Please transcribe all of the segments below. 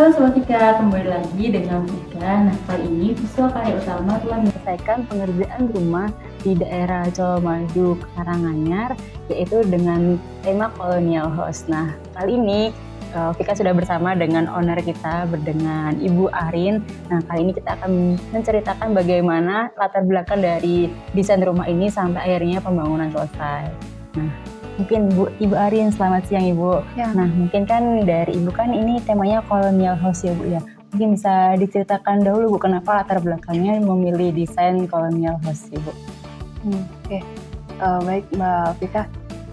Halo Sobat Vika, kembali lagi dengan Vika. Nah, kali ini Visual Karya Utama telah menyelesaikan pengerjaan rumah di daerah Colomadu, Karanganyar, yaitu dengan tema Colonial House. Nah, kali ini Vika sudah bersama dengan owner kita, dengan Ibu Arin. Nah, kali ini kita akan menceritakan bagaimana latar belakang dari desain rumah ini sampai akhirnya pembangunan selesai. Nah, mungkin Ibu Arin, selamat siang Ibu. Ya. Nah, mungkin kan dari Ibu kan ini temanya Colonial House ya Bu ya. Mungkin bisa diceritakan dahulu Bu, kenapa latar belakangnya memilih desain Colonial House Ibu? Oke. Baik Mbak Vika.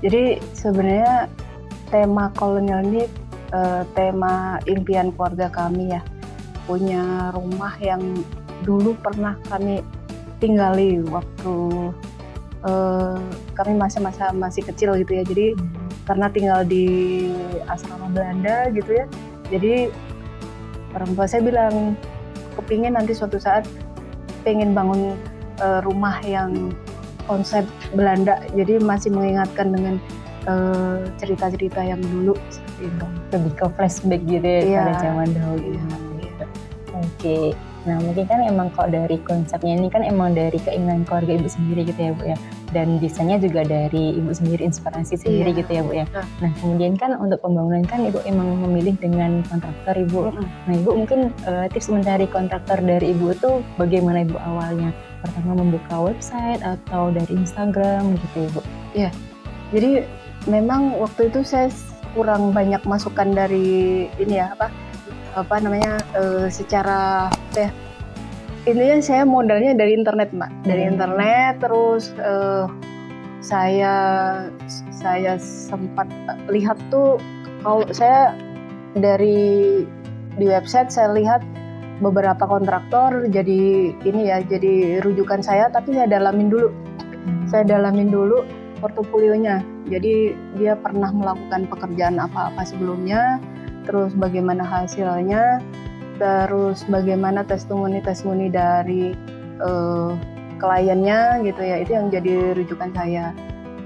Jadi sebenarnya tema kolonial ini tema impian keluarga kami ya. Punya rumah yang dulu pernah kami tinggali waktu kami masa-masa masih kecil gitu ya. Jadi karena tinggal di asrama Belanda gitu ya. Jadi orang tua saya bilang kepingin nanti suatu saat pengen bangun rumah yang konsep Belanda. Jadi masih mengingatkan dengan cerita-cerita yang dulu seperti itu. Lebih ke flashback gitu ya, pada zaman dahulu. Iya. Oke. Nah, mungkin kan emang kalau dari konsepnya ini kan emang dari keinginan keluarga Ibu sendiri gitu ya Bu ya. Dan desainnya juga dari Ibu sendiri, inspirasi sendiri gitu ya Bu ya. Nah, kemudian kan untuk pembangunan kan Ibu emang memilih dengan kontraktor Ibu. Nah, Ibu mungkin tips mencari kontraktor dari Ibu tuh bagaimana Ibu awalnya? Pertama membuka website atau dari Instagram gitu ya Bu? Iya. Jadi memang waktu itu saya kurang banyak masukan dari ini ya, secara intinya saya modalnya dari internet Mbak, dari internet. Terus saya sempat lihat tuh, kalau saya di website saya lihat beberapa kontraktor jadi rujukan saya, tapi saya dalamin dulu portofolionya. Jadi dia pernah melakukan pekerjaan apa-apa sebelumnya, terus bagaimana hasilnya, terus bagaimana testimoni dari kliennya gitu ya. Itu yang jadi rujukan saya.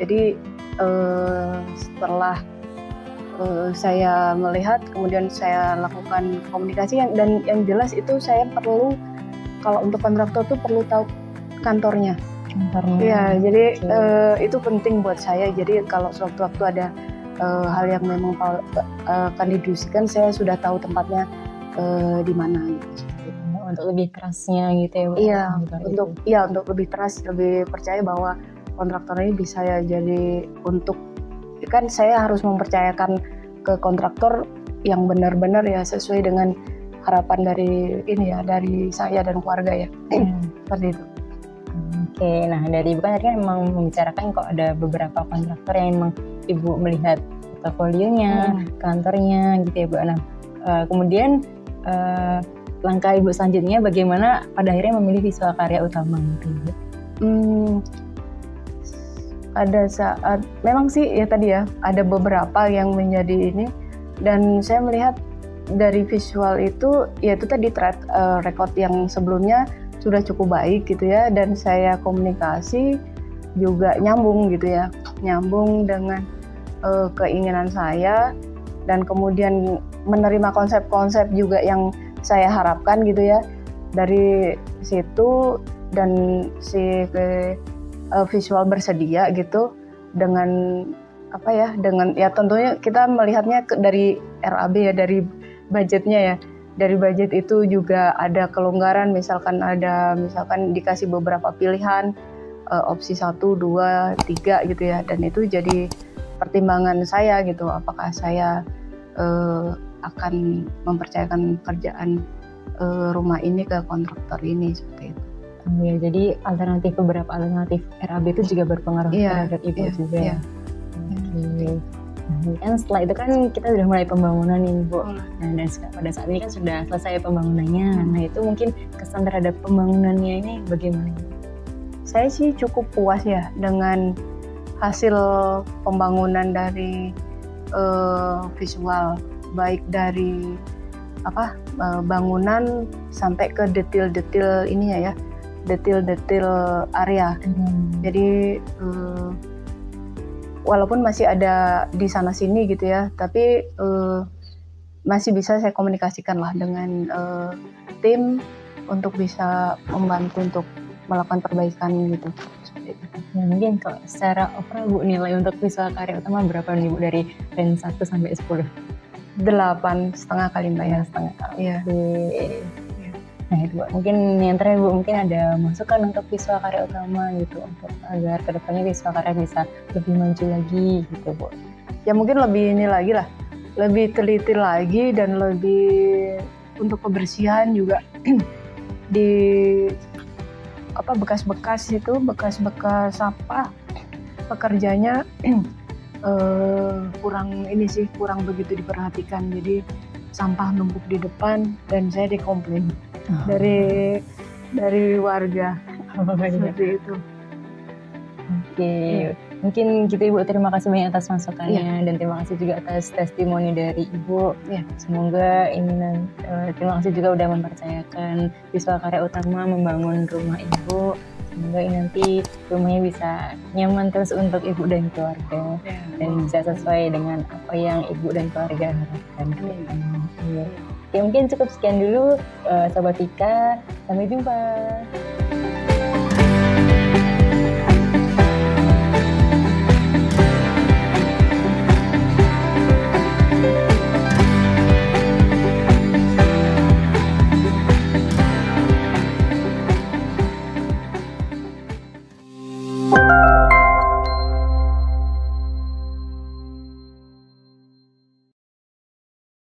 Jadi setelah saya melihat, kemudian saya lakukan komunikasi dan yang jelas itu saya perlu, kalau untuk kontraktor tuh perlu tahu kantornya. Ya, jadi itu penting buat saya. Jadi kalau sewaktu-waktu ada hal yang memang akan didiskusikan, saya sudah tahu tempatnya di mana gitu. Untuk lebih trustnya gitu ya Bu? Iya, untuk lebih trust, lebih percaya bahwa kontraktor ini bisa ya. Jadi kan saya harus mempercayakan ke kontraktor yang benar-benar ya sesuai dengan harapan dari saya dan keluarga ya. Seperti itu. Oke, nah dari Ibu kan tadi kan memang membicarakan kok ada beberapa kontraktor yang memang Ibu melihat portofolionya, kantornya gitu ya Bu. Nah, kemudian langkah Ibu selanjutnya bagaimana pada akhirnya memilih Visual Karya Utama gitu Ibu? Pada saat memang sih ya tadi ya ada beberapa yang menjadi ini, dan saya melihat dari visual itu yaitu tadi track record yang sebelumnya sudah cukup baik gitu ya, dan saya komunikasi juga nyambung dengan keinginan saya, dan kemudian menerima konsep-konsep juga yang saya harapkan gitu ya dari situ, dan visual bersedia gitu dengan tentunya kita melihatnya dari RAB ya, dari budgetnya ya. Dari budget itu juga ada kelonggaran, misalkan dikasih beberapa pilihan, opsi 1, 2, 3 gitu ya, dan itu jadi pertimbangan saya gitu, apakah saya akan mempercayakan pekerjaan rumah ini ke kontraktor ini, seperti itu. Ya, jadi beberapa alternatif RAB itu juga berpengaruh terhadap Ibu juga. Iya. Nah, kan setelah itu kan kita sudah mulai pembangunan nih Bu. Nah, dan pada saat ini kan sudah selesai pembangunannya. Nah, itu mungkin kesan terhadap pembangunannya ini bagaimana? Saya sih cukup puas ya dengan hasil pembangunan dari visual, baik dari bangunan sampai ke detail-detail ininya ya, detail-detail area. Jadi walaupun masih ada di sana sini gitu ya, tapi masih bisa saya komunikasikan lah dengan tim untuk bisa membantu untuk melakukan perbaikan gitu. Seperti itu. Nah, mungkin kalau secara overall Bu, nilai untuk visual karya utama berapa nih Bu dari range 1 sampai 10? 8,5 kali Mbak ya. 8,5 kali. Iya. Nah itu Bu, mungkin yang terakhir Bu, mungkin ada masukan untuk visual karya utama gitu, untuk agar kedepannya visual karya bisa lebih maju lagi gitu Bu. Ya mungkin lebih ini lagi lah, lebih teliti lagi dan lebih untuk kebersihan juga di bekas-bekas itu, bekas-bekas sampah pekerjanya kurang begitu diperhatikan, jadi sampah numpuk di depan dan saya dikomplain dari warga seperti itu. Oke. Mungkin gitu Ibu, terima kasih banyak atas masukannya dan terima kasih juga atas testimoni dari Ibu. Semoga ini terima kasih juga udah mempercayakan visual karya utama membangun rumah Ibu. Semoga ini nanti rumahnya bisa nyaman terus untuk Ibu dan keluarga dan bisa sesuai dengan apa yang Ibu dan keluarga harapkan. Ya, mungkin cukup sekian dulu Sobat Tika. Sampai jumpa.